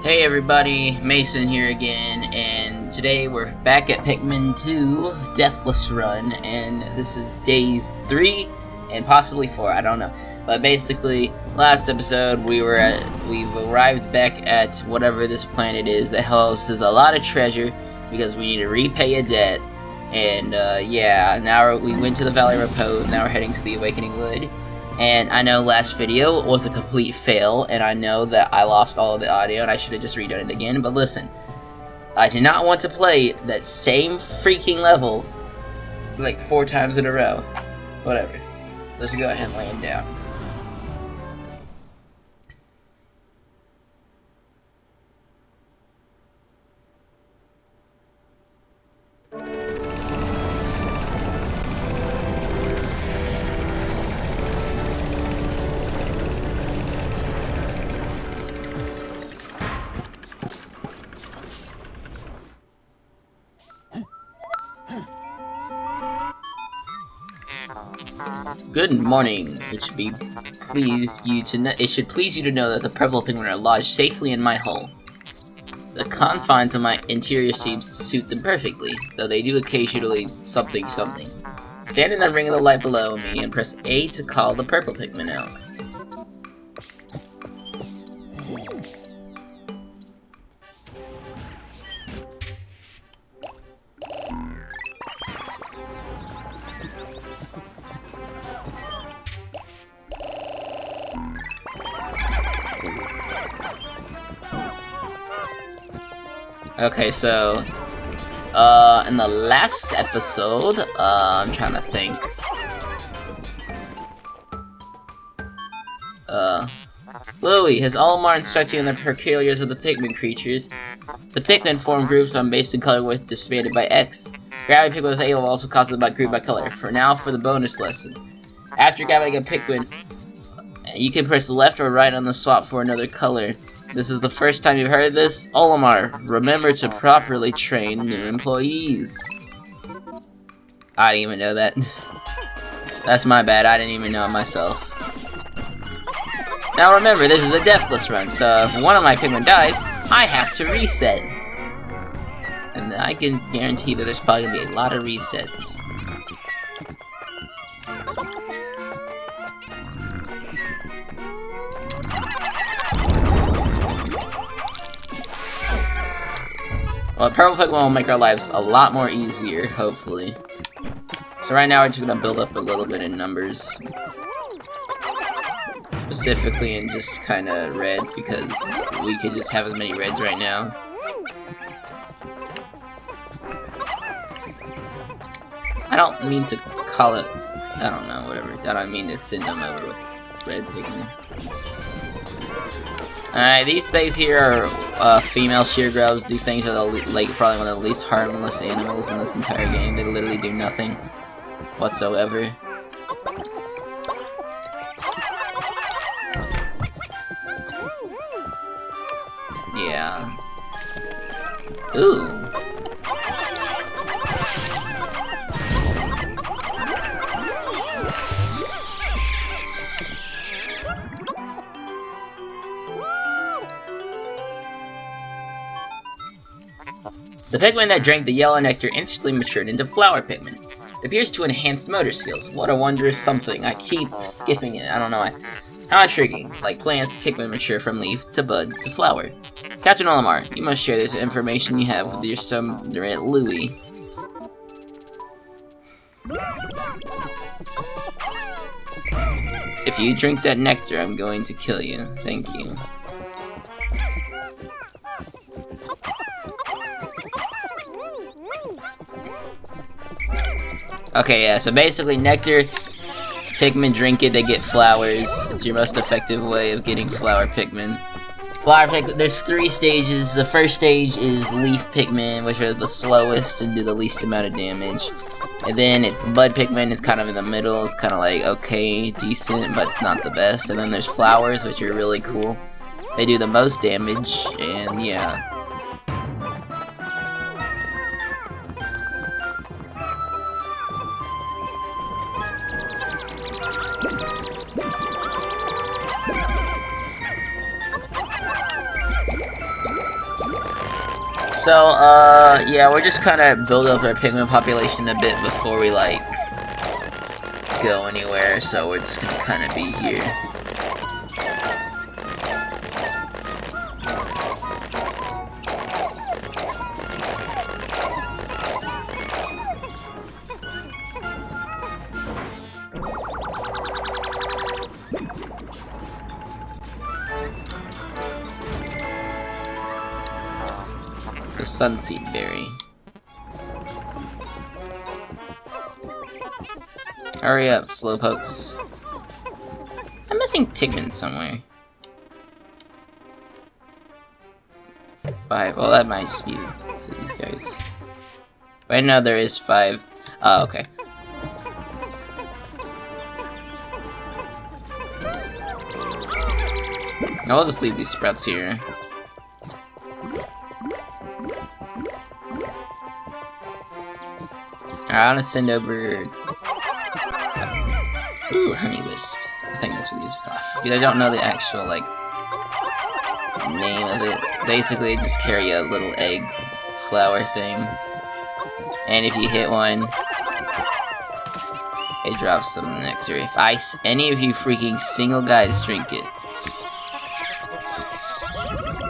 Hey everybody, Mason here again, and today we're back at Pikmin 2 Deathless Run, and this is days 3 and possibly 4, I don't know. But basically, last episode we've arrived back at whatever this planet is that houses a lot of treasure because we need to repay a debt. And yeah, now we went to the Valley of Repose, now we're heading to the Awakening Wood. And I know last video was a complete fail, and I know that I lost all of the audio, and I should have just redone it again, but listen. I do not want to play that same freaking level, like 4 times in a row. Whatever. Let's go ahead and lay him down. Good morning. It should please you to know that the purple Pikmin are lodged safely in my hull. The confines of my interior seems to suit them perfectly, though they do occasionally something. Stand in the ring of the light below me and press A to call the purple Pikmin out. Okay, so, in the last episode, I'm trying to think. Louie, has Olimar instructed you on the peculiars of the Pikmin creatures? The Pikmin form groups on base and color with disbanded by X. Grabbing Pikmin with A will also cause them by group by color. For now, for the bonus lesson. After grabbing a Pikmin, you can press left or right on the swap for another color. This is the first time you've heard this? Olimar, remember to properly train new employees. I didn't even know that. That's my bad, I didn't even know it myself. Now remember, this is a Deathless run, so if one of my Pikmin dies, I have to reset. And I can guarantee that there's probably going to be a lot of resets. Well, purple Pikmin will make our lives a lot more easier, hopefully. So right now we're just gonna build up a little bit in numbers. Specifically in just kinda reds, because we could just have as many reds right now. I don't mean to call it, I don't know, whatever. I don't mean to send them over with red Pikmin. Alright, these things here are female shear grubs. These things are probably one of the least harmless animals in this entire game. They literally do nothing whatsoever. Yeah. Ooh. The Pikmin that drank the yellow nectar instantly matured into flower Pikmin. It appears to enhance motor skills. What a wondrous something. I keep skipping it. I don't know why. How intriguing. Like plants, Pikmin mature from leaf to bud to flower. Captain Olimar, you must share this information you have with your subordinate Louie. If you drink that nectar, I'm going to kill you. Thank you. Okay, yeah, so basically nectar, Pikmin drink it, they get flowers. It's your most effective way of getting flower Pikmin. Flower Pikmin, there's 3 stages. The first stage is leaf Pikmin, which are the slowest and do the least amount of damage. And then it's bud Pikmin, it's kind of in the middle. It's kind of like, okay, decent, but it's not the best. And then there's flowers, which are really cool. They do the most damage, and yeah. So, yeah, we're just kind of build up our Pikmin population a bit before we, like, go anywhere, so we're just gonna kind of be here. The Sunseed Berry. Hurry up, slowpokes. I'm missing Pikmin somewhere. 5. Well, that might just be these guys. Right now there is 5. Oh, okay. I'll just leave these sprouts here. I want to send over... Ooh, Honey Wisp. I think that's what these are off. Because I don't know the actual, like, name of it. Basically, just carry a little egg flower thing. And if you hit one, it drops some nectar. If any of you freaking single guys drink it,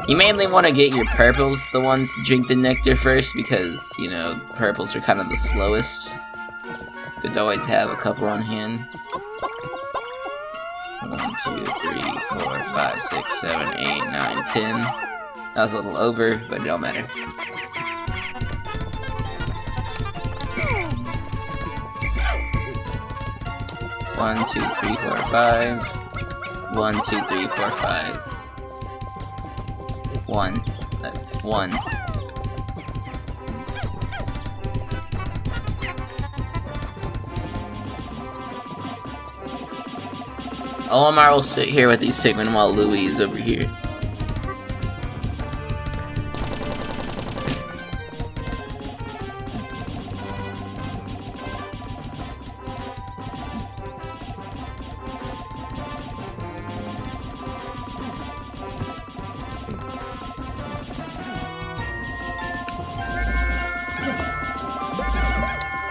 you mainly want to get your purples, the ones to drink the nectar first, because, you know, purples are kind of the slowest. It's good to always have a couple on hand. 1, 2, 3, 4, 5, 6, 7, 8, 9, 10. That was a little over, but it don't matter. One, 2, 3, 4, 5. 1, 2, 3, 4, 5. 1. 1. Olimar will sit here with these Pikmin while Louie is over here.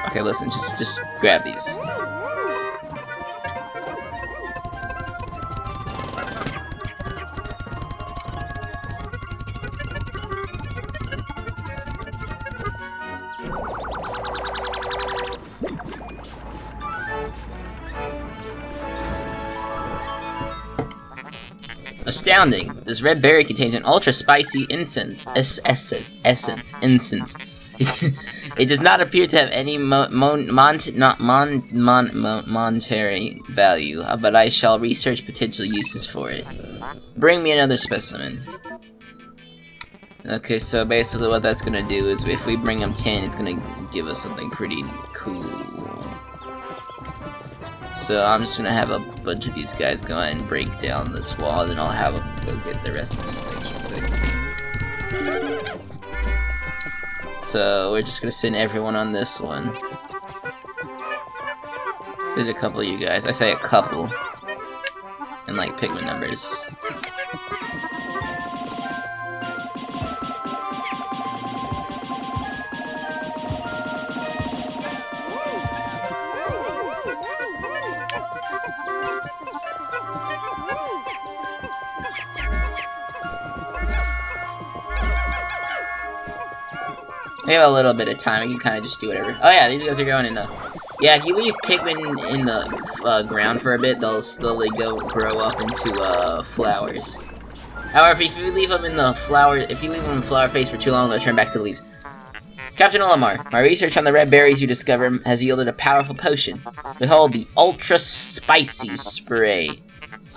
Okay, listen, just grab these. Astounding! This red berry contains an ultra-spicy essence. It does not appear to have any monetary value, but I shall research potential uses for it. Bring me another specimen. Okay, so basically what that's gonna do is if we bring him 10, it's gonna give us something pretty cool. So I'm just gonna have a bunch of these guys go ahead and break down this wall, then I'll have them go get the rest of these things real quick. So we're just gonna send everyone on this one. Send a couple of you guys. I say a couple. And like Pikmin numbers. We have a little bit of time, we can kind of just do whatever. Oh yeah, these guys are going in the... Yeah, if you leave Pikmin in the ground for a bit, they'll slowly grow up into flowers. However, if you leave them in the flower phase for too long, they'll turn back to leaves. Captain Olimar, my research on the red berries you discover has yielded a powerful potion. Behold the Ultra Spicy Spray.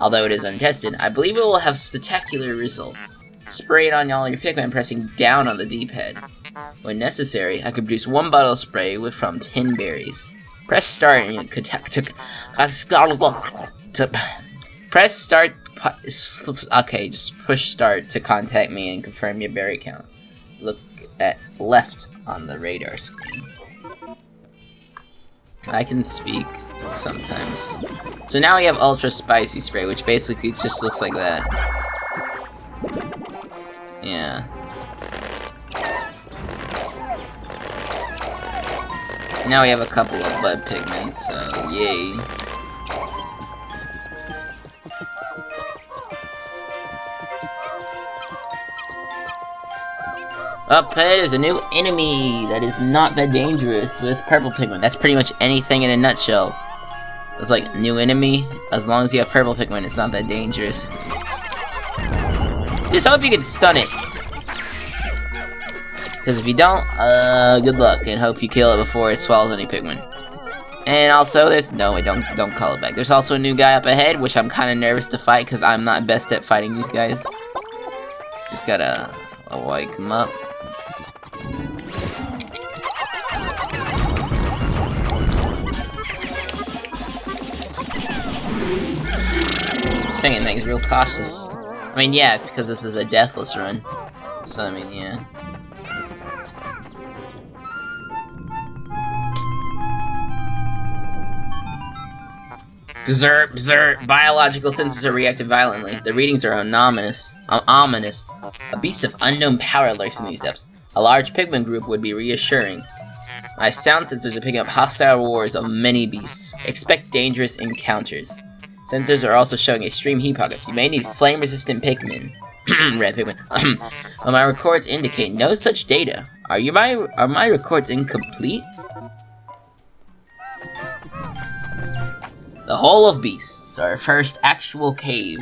Although it is untested, I believe it will have spectacular results. Spray it on all your Pikmin, pressing down on the D-pad. When necessary, I could produce 1 bottle of spray from 10 berries. Press start and press start. Okay, just push start to contact me and confirm your berry count. Look at left on the radar screen. I can speak sometimes. So now we have Ultra Spicy Spray, which basically just looks like that. Yeah. Now we have a couple of bud Pikmin, so yay. Up ahead is a new enemy that is not that dangerous with purple Pikmin. That's pretty much anything in a nutshell. It's like a new enemy. As long as you have purple Pikmin, it's not that dangerous. Just hope you can stun it. Because if you don't, good luck, and hope you kill it before it swallows any Pikmin. And also, there's no, wait, don't call it back. There's also a new guy up ahead, which I'm kind of nervous to fight because I'm not best at fighting these guys. Just gotta wake him up. Dang, thing's real cautious. I mean, yeah, it's because this is a Deathless run. So, I mean, yeah. Bzz, bzz. Biological sensors are reacted violently. The readings are ominous. A beast of unknown power lurks in these depths. A large Pikmin group would be reassuring. My sound sensors are picking up hostile roars of many beasts. Expect dangerous encounters. Sensors are also showing extreme heat pockets. You may need flame-resistant Pikmin. Red Pikmin. But my records indicate no such data. Are my records incomplete? The Hole of Beasts, our first actual cave.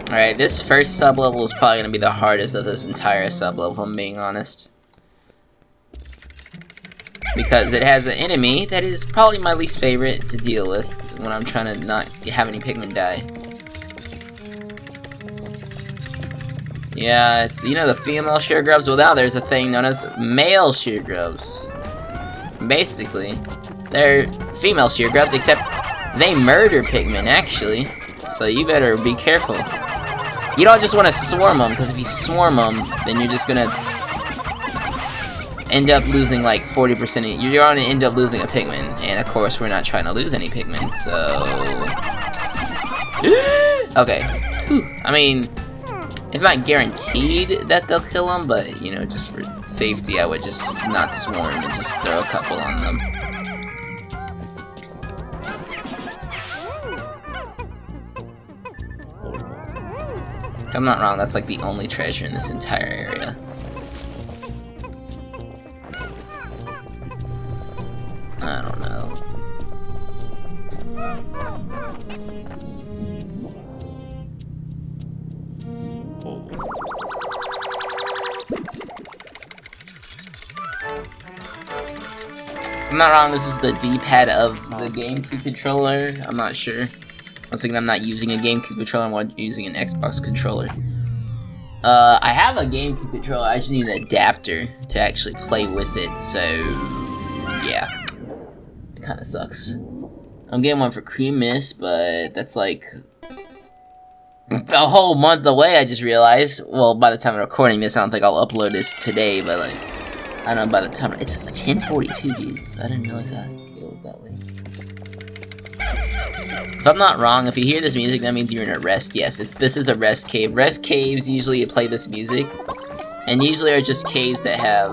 Alright, this first sublevel is probably going to be the hardest of this entire sublevel, if I'm being honest. Because it has an enemy that is probably my least favorite to deal with when I'm trying to not have any Pikmin die. Yeah, it's, you know, the female sheargrubs? Well, now there's a thing known as male sheargrubs. Basically, they're female sheargrubs, except they murder Pikmin, actually. So you better be careful. You don't just want to swarm them, because if you swarm them, then you're just gonna end up losing like 40%. You're gonna end up losing a Pikmin, and of course we're not trying to lose any Pikmin, so... Okay. Whew. I mean, it's not guaranteed that they'll kill them, but, you know, just for safety, I would just not swarm and just throw a couple on them. If I'm not wrong, that's like the only treasure in this entire area. I don't know. If I'm not wrong, this is the D-pad of the GameCube controller. I'm not sure. Once again, I'm not using a GameCube controller, I'm using an Xbox controller. I have a GameCube controller, I just need an adapter to actually play with it, so... yeah. It kinda sucks. I'm getting one for Christmas, but that's like... a whole month away, I just realized. Well, by the time I'm recording this, I don't think I'll upload this today, but like... I don't know, by the time... It's 10:42, Jesus. I didn't realize that it was that late. If I'm not wrong, if you hear this music, that means you're in a rest. Yes, this is a rest cave. Rest caves usually play this music, and usually are just caves that have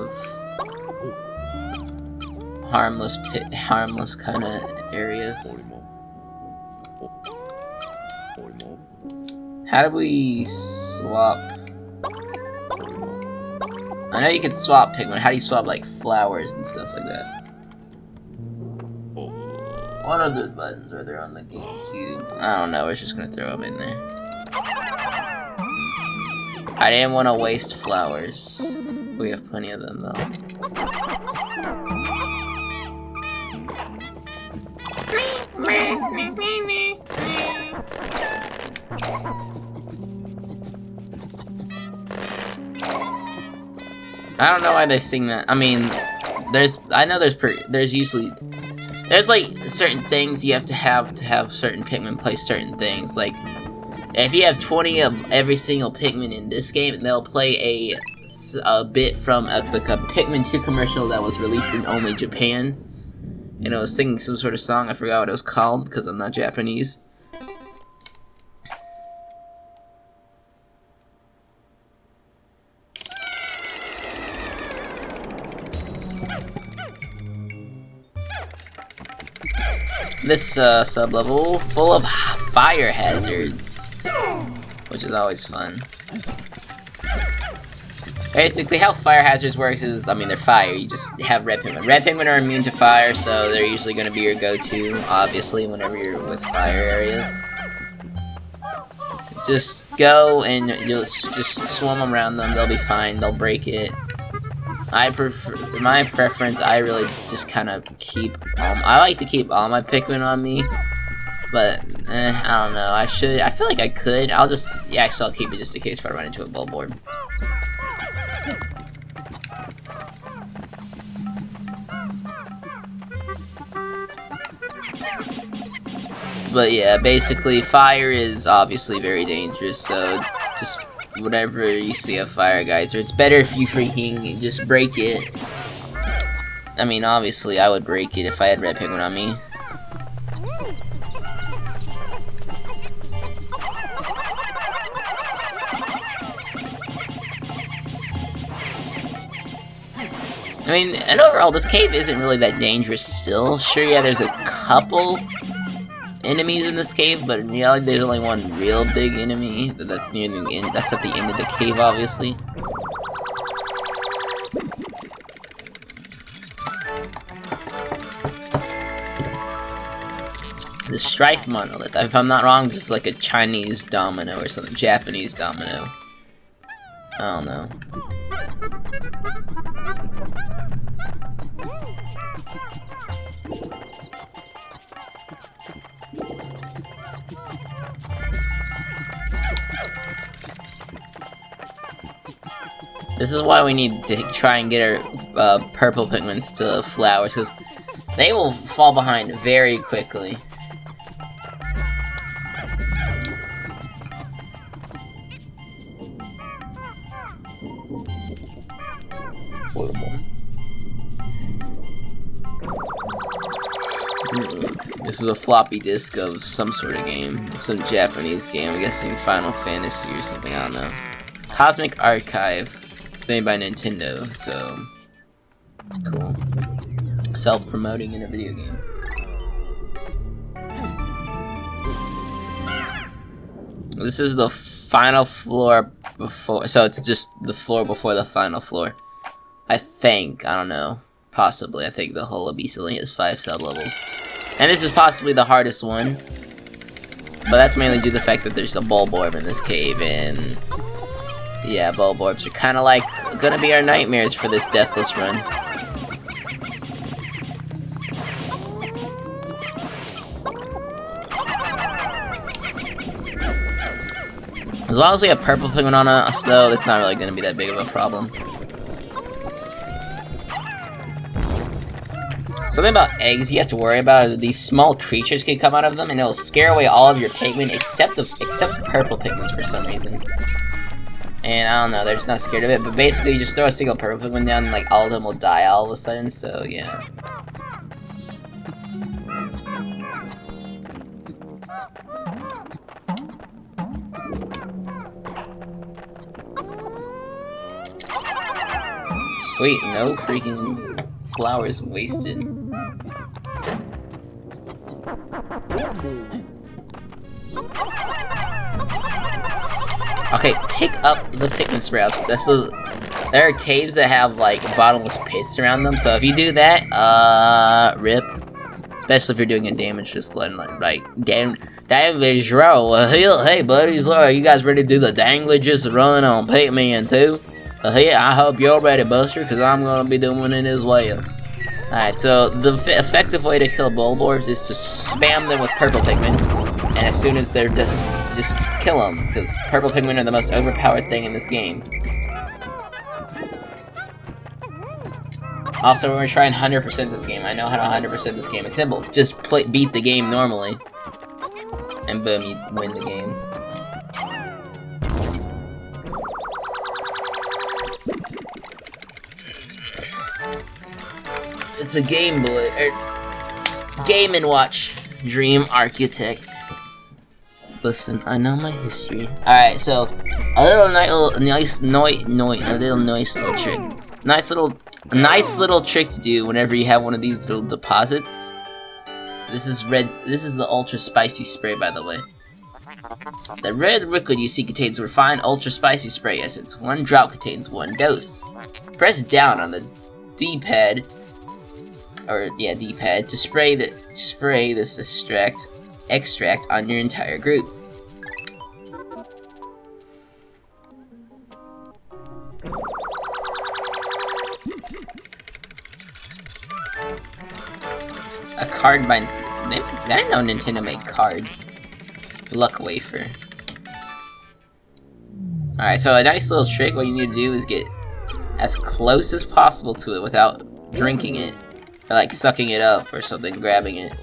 harmless kind of areas. How do we swap? I know you can swap Pikmin. How do you swap like flowers and stuff like that? What other buttons are there on the GameCube? I don't know, we're just gonna throw them in there. I didn't want to waste flowers. We have plenty of them, though. I don't know why they sing that. I mean, there's usually... There's like certain things you have to have certain Pikmin play certain things. Like, if you have 20 of every single Pikmin in this game, they'll play a bit from like a Pikmin 2 commercial that was released in only Japan. and it was singing some sort of song. I forgot what it was called because I'm not Japanese. This sub-level full of fire hazards, which is always fun. Basically, how fire hazards works is, I mean, they're fire. You just have red Pikmin. Red Pikmin are immune to fire, so they're usually going to be your go-to, obviously, whenever you're with fire areas. Just go and you'll just swim around them. They'll be fine. They'll break it. My preference, I really just kind of keep, I like to keep all my Pikmin on me, but, I don't know, I feel like I could, actually I'll keep it just in case if I run into a Bulborb. But yeah, basically, fire is obviously very dangerous, so just whenever you see a fire geyser, it's better if you freaking just break it. I mean, obviously, I would break it if I had red Pikmin on me. I mean, and overall, this cave isn't really that dangerous still. Sure, yeah, there's a couple enemies in this cave, but in reality there's only one real big enemy that's near the end. That's at the end of the cave, obviously. The Strife Monolith. If I'm not wrong, this is like a Chinese domino or something. Japanese domino. I don't know. This is why we need to try and get our purple Pikmins to flowers, because they will fall behind very quickly. This is a floppy disk of some sort of game. It's a Japanese game, I'm guessing Final Fantasy or something, I don't know. Cosmic Archive. It's made by Nintendo, so cool. Self-promoting in a video game. This is the final floor before, so it's just the floor before the final floor. I think, I don't know, possibly. I think the whole Abyss only has 5 sub-levels. And this is possibly the hardest one. But that's mainly due to the fact that there's a Bulborb in this cave, and yeah, Bulborbs are kind of like gonna be our nightmares for this Deathless run. As long as we have purple Pikmin on us, though, it's not really gonna be that big of a problem. Something about eggs you have to worry about, these small creatures can come out of them and it'll scare away all of your Pikmin except purple Pikmins for some reason. And I don't know, they're just not scared of it, but basically you just throw a single purple Pikmin down and like all of them will die all of a sudden, so yeah. Sweet, no freaking flowers wasted. Okay, pick up the Pikmin sprouts. There are caves that have like bottomless pits around them, so if you do that, rip. Especially if you're doing a damage, just letting like damage roll. Hey buddies, you guys ready to do the danglages run on Pikmin too? Yeah, I hope you're ready, Buster, because I'm gonna be doing it as well. Alright, so the effective way to kill Bulborbs is to spam them with purple Pikmin, and as soon as they're just kill them, because purple Pikmin are the most overpowered thing in this game. Also, we're gonna try and 100% this game. I know how to 100% this game. It's simple. Just beat the game normally, and boom, you win the game. It's a Game Boy. Game & Watch. Dream Architect. Listen, I know my history. Alright, so a nice little trick. Nice little trick to do whenever you have one of these little deposits. This is the ultra spicy spray, by the way. The red liquid you see contains refined ultra spicy spray essence. 1 drop contains 1 dose. Press down on the D-pad, D-pad to spray this extract on your entire group. A card by... I didn't know Nintendo made cards. Luck wafer. Alright, so a nice little trick, what you need to do is get as close as possible to it without drinking it. Or like sucking it up or something, grabbing it.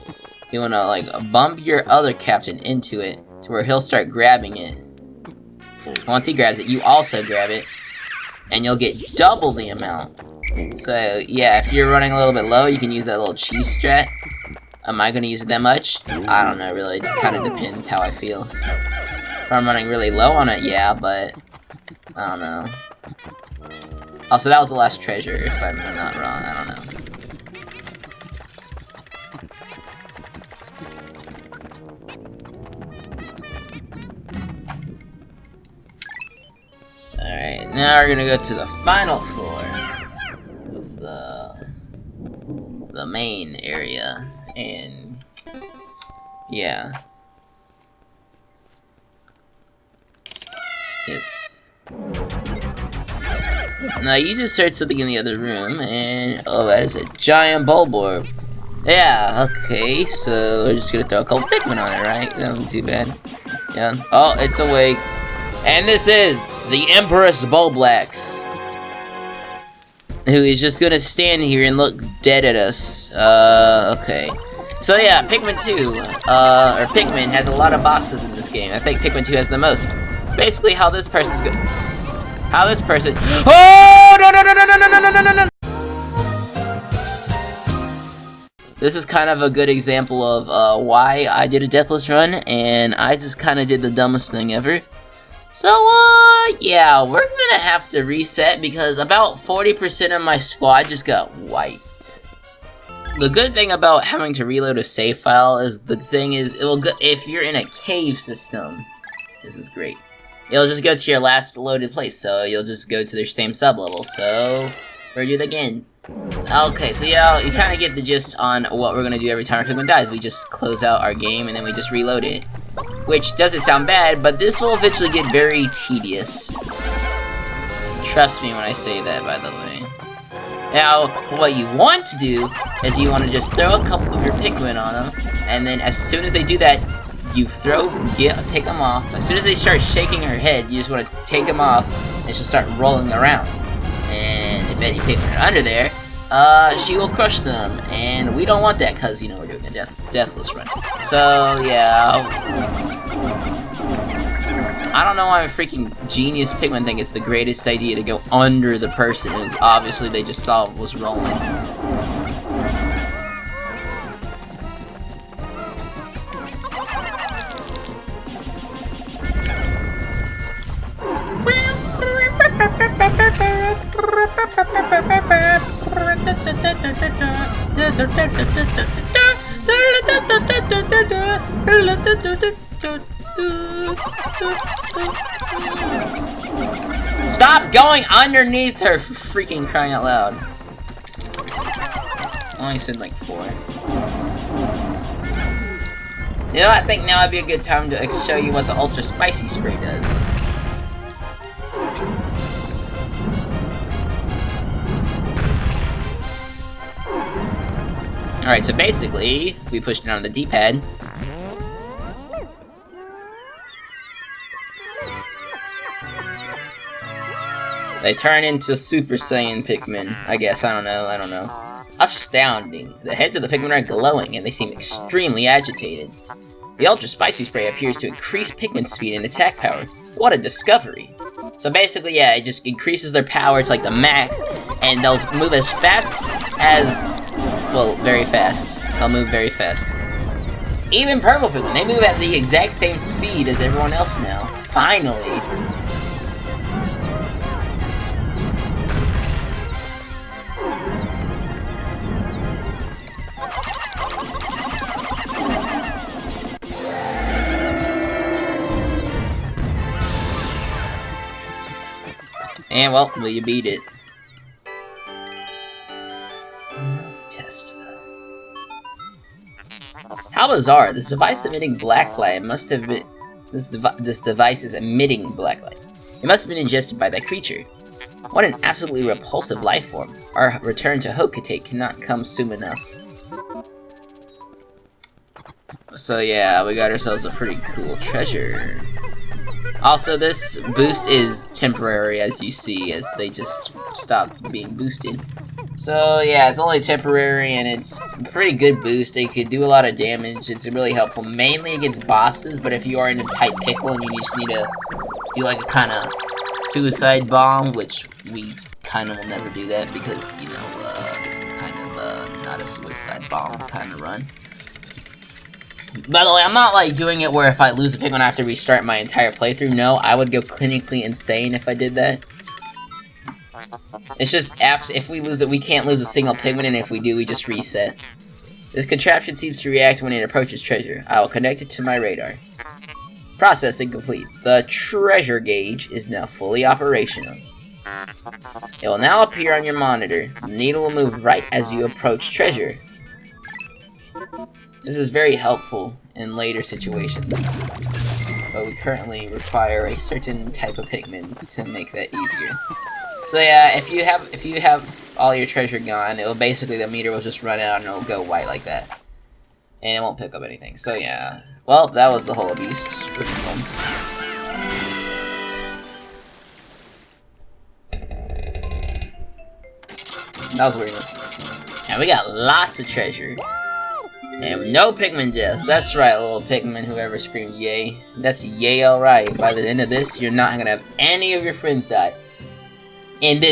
You wanna like bump your other captain into it to where he'll start grabbing it. Once he grabs it, you also grab it. And you'll get double the amount. So yeah, if you're running a little bit low, you can use that little cheese strat. Am I gonna use it that much? I don't know, really. It kind of depends how I feel. If I'm running really low on it, yeah, but I don't know. Also, that was the last treasure, if I'm not wrong. I don't know. Alright, now we're gonna go to the final floor of the main area. And yeah. Yes. Now you just heard something in the other room, and oh, that is a giant bulborb. Yeah, okay, so we're just gonna throw a couple Pikmin on it, right? Nothing too bad. Yeah. Oh, it's awake. And this is the Empress Bulblax, who is just gonna stand here and look dead at us. Okay. So yeah, Pikmin 2, or Pikmin has a lot of bosses in this game. I think Pikmin 2 has the most. Basically, how this person's good. How this person. Oh no no no no no no no no no no! This is kind of a good example of why I did a Deathless run, and I just kind of did the dumbest thing ever. So yeah, we're gonna have to reset because about 40% of my squad just got wiped. The good thing about having to reload a save file is it'll go, if you're in a cave system, this is great. It'll just go to your last loaded place, so you'll just go to their same sub-level, so we're gonna do it again. Okay, so yeah, you kind of get the gist on what we're gonna do every time our Pikmin dies. We just close out our game and then we just reload it. Which doesn't sound bad, but this will eventually get very tedious. Trust me when I say that, by the way. Now, what you want to do is you want to just throw a couple of your Pikmin on them, and then as soon as they do that, you take them off. As soon as they start shaking her head, you just want to take them off, and she'll start rolling around. And if any Pikmin are under there, she will crush them, and we don't want that because, you know, we're doing a Deathless run. So, yeah. I don't know why a freaking genius Pikmin think it's the greatest idea to go under the person who obviously they just saw was rolling. Stop going underneath her, for freaking crying out loud. I only said like 4. You know, I think now would be a good time to show you what the ultra spicy spray does. Alright, so basically, we pushed it on the D-pad. They turn into Super Saiyan Pikmin, I guess, I don't know. Astounding. The heads of the Pikmin are glowing, and they seem extremely agitated. The Ultra Spicy Spray appears to increase Pikmin speed and attack power. What a discovery. So basically, yeah, it just increases their power to like the max, and they'll move as fast as, well, very fast. They'll move very fast. Even purple Pikmin, they move at the exact same speed as everyone else now. Finally. And well, you beat it. Test. How bizarre! This device emitting black light must have been. This device is emitting black light. It must have been ingested by that creature. What an absolutely repulsive life form. Our return to Hokate cannot come soon enough. So yeah, we got ourselves a pretty cool treasure. Also, this boost is temporary, as you see, as they just stopped being boosted. So yeah, it's only temporary, and it's a pretty good boost. It could do a lot of damage. It's really helpful, mainly against bosses, but if you are in a tight pickle and you just need to do like a kind of suicide bomb, which we kind of will never do that because, you know, this is kind of not a suicide bomb kind of run. By the way, I'm not like doing it where if I lose a Pikmin I have to restart my entire playthrough. No, I would go clinically insane if I did that. It's just if we lose it, we can't lose a single Pikmin, and if we do, we just reset. This contraption seems to react when it approaches treasure. I will connect it to my radar. Processing complete. The treasure gauge is now fully operational. It will now appear on your monitor. The needle will move right as you approach treasure. This is very helpful in later situations, but we currently require a certain type of Pikmin to make that easier. So yeah, if you have all your treasure gone, it'll basically, the meter will just run out and it'll go white like that, and it won't pick up anything. So yeah, well, that was the whole beast. It's pretty fun. That was weirdness. And we got lots of treasure. And no Pikmin deaths. That's right, little Pikmin, whoever screamed yay. That's yay alright. By the end of this, you're not gonna have any of your friends die. In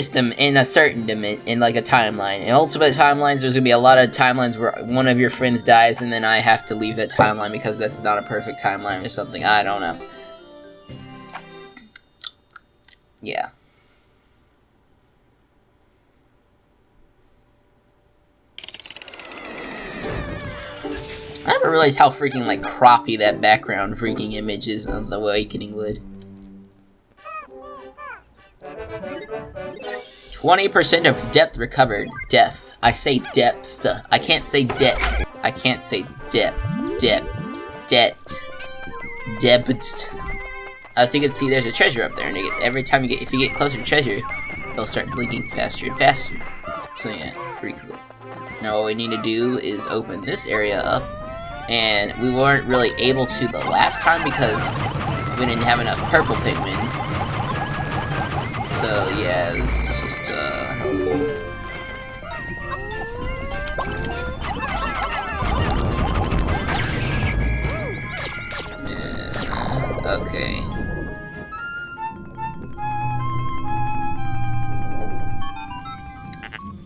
a certain dimension, in like a timeline. In Ultimate Timelines, there's gonna be a lot of timelines where one of your friends dies, and then I have to leave that timeline because that's not a perfect timeline or something. I don't know. Yeah. I never realized how freaking, like, croppy that background freaking image is of the Awakening Wood. 20% of depth recovered. Depth. I say depth. I can't say depth. I can't say depth. Depth. Depth. Depth. So you can see there's a treasure up there, and every time if you get closer to treasure, it'll start blinking faster and faster. So yeah, pretty cool. Now what we need to do is open this area up. And we weren't really able to the last time because we didn't have enough purple Pikmin. So yeah, this is just helpful. Okay.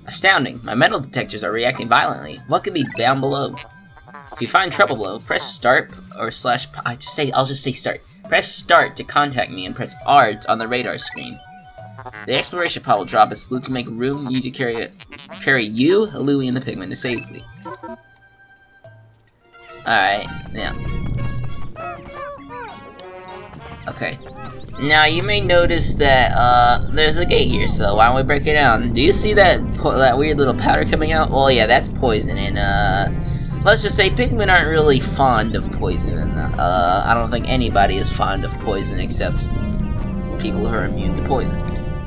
Astounding! My metal detectors are reacting violently. What could be down below? If you find trouble below, press start or slash. I'll just say start. Press start to contact me and press R on the radar screen. The exploration pod will drop its loot to make room you to carry you, Louie, and the Pikmin to safety. Alright, now. Okay. Now you may notice that there's a gate here, so why don't we break it down? Do you see that weird little powder coming out? Well, yeah, that's poison, and let's just say Pikmin aren't really fond of poison, and I don't think anybody is fond of poison except people who are immune to poison.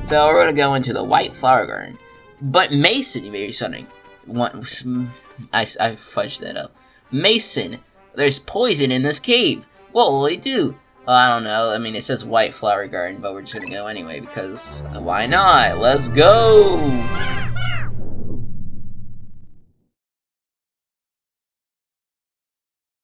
So we're gonna go into the White Flower Garden. But Mason, you may be wondering, I fudged that up. Mason, there's poison in this cave. What will he do? Well, I don't know. I mean, it says White Flower Garden, but we're just gonna go anyway because why not? Let's go!